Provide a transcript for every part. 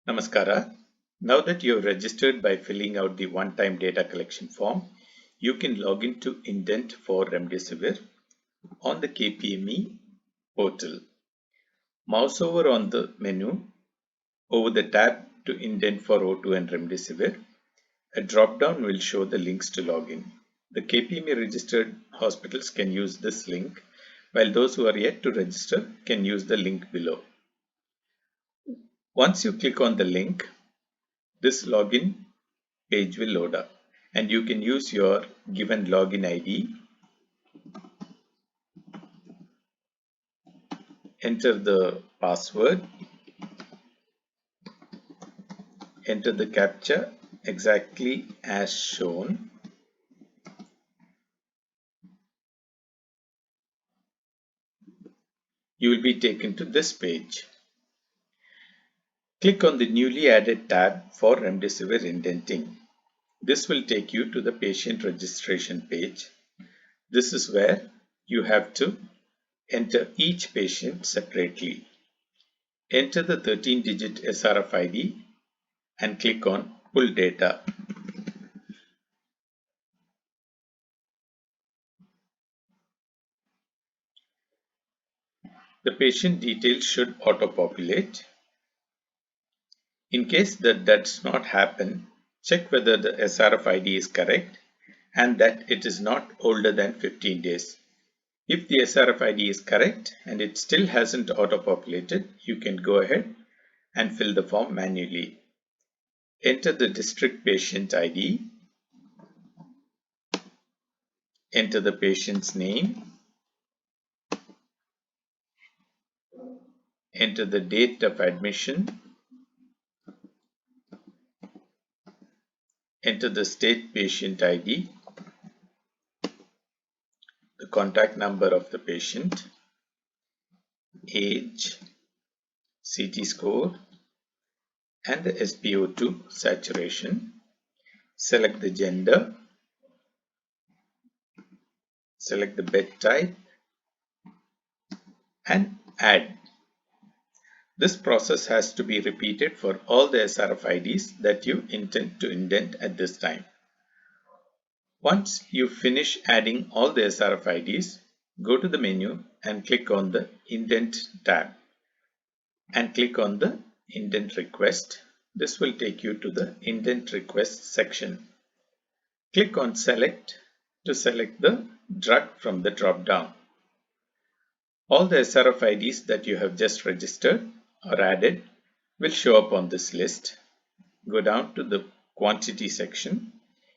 Namaskara. Now that you have registered by filling out the one-time data collection form, you can log into Indent for Remdesivir on the KPME portal. Mouse over on the menu over the tab to Indent for O2 and Remdesivir. A drop-down will show the links to login. The KPME registered hospitals can use this link, while those who are yet to register can use the link below. Once you click on the link, this login page will load up and you can use your given login ID, enter the password, enter the captcha exactly as shown. You will be taken to this page. Click on the newly added tab for Remdesivir Indenting. This will take you to the patient registration page. This is where you have to enter each patient separately. Enter the 13-digit SRF ID and click on Pull Data. The patient details should auto-populate. In case that does not happen, check whether the SRF ID is correct and that it is not older than 15 days. If the SRF ID is correct and it still hasn't auto-populated, you can go ahead and fill the form manually. Enter the district patient ID, enter the patient's name, enter the date of admission, enter the state patient ID, the contact number of the patient, age, CT score, and the SpO2 saturation. Select the gender, select the bed type, and add. This process has to be repeated for all the SRF IDs that you intend to indent at this time. Once you finish adding all the SRF IDs, go to the menu and click on the Indent tab and click on the Indent Request. This will take you to the Indent Request section. Click on Select to select the drug from the drop-down. All the SRF IDs that you have just registered or added will show up on this list. Go down to the Quantity section,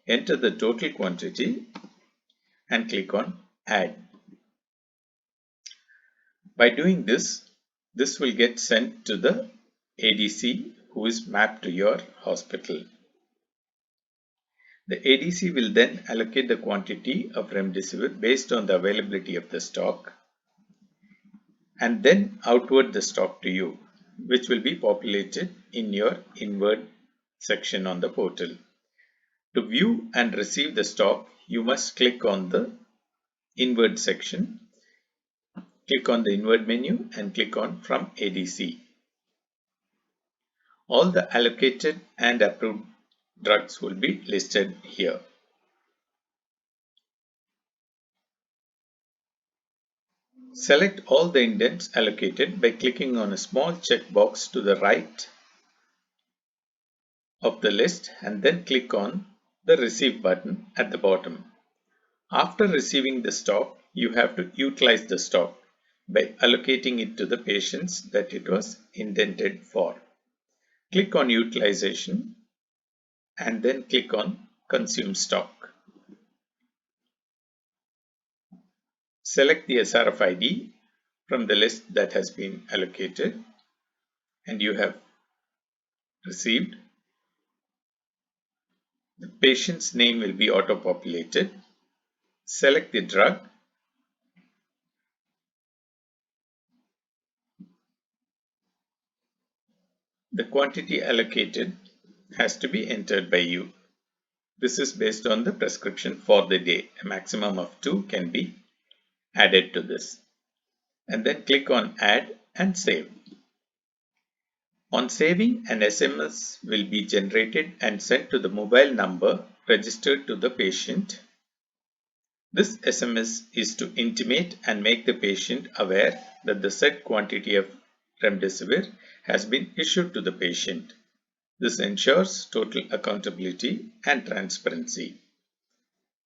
enter the total quantity and click on Add. By doing this, this will get sent to the ADC who is mapped to your hospital. The ADC will then allocate the quantity of Remdesivir based on the availability of the stock and then outward the stock to you, which will be populated in your inward section on the portal. To view and receive the stock, you must click on the inward section, click on the inward menu and click on From ADC. All the allocated and approved drugs will be listed here. Select all the indents allocated by clicking on a small checkbox to the right of the list and then click on the Receive button at the bottom. After receiving the stock, you have to utilize the stock by allocating it to the patients that it was indented for. Click on Utilization and then click on Consume Stock. Select the SRF ID from the list that has been allocated and you have received. The patient's name will be auto-populated. Select the drug. The quantity allocated has to be entered by you. This is based on the prescription for the day. A maximum of 2 can be added to this. And then click on Add and Save. On saving, an SMS will be generated and sent to the mobile number registered to the patient. This SMS is to intimate and make the patient aware that the said quantity of remdesivir has been issued to the patient. This ensures total accountability and transparency.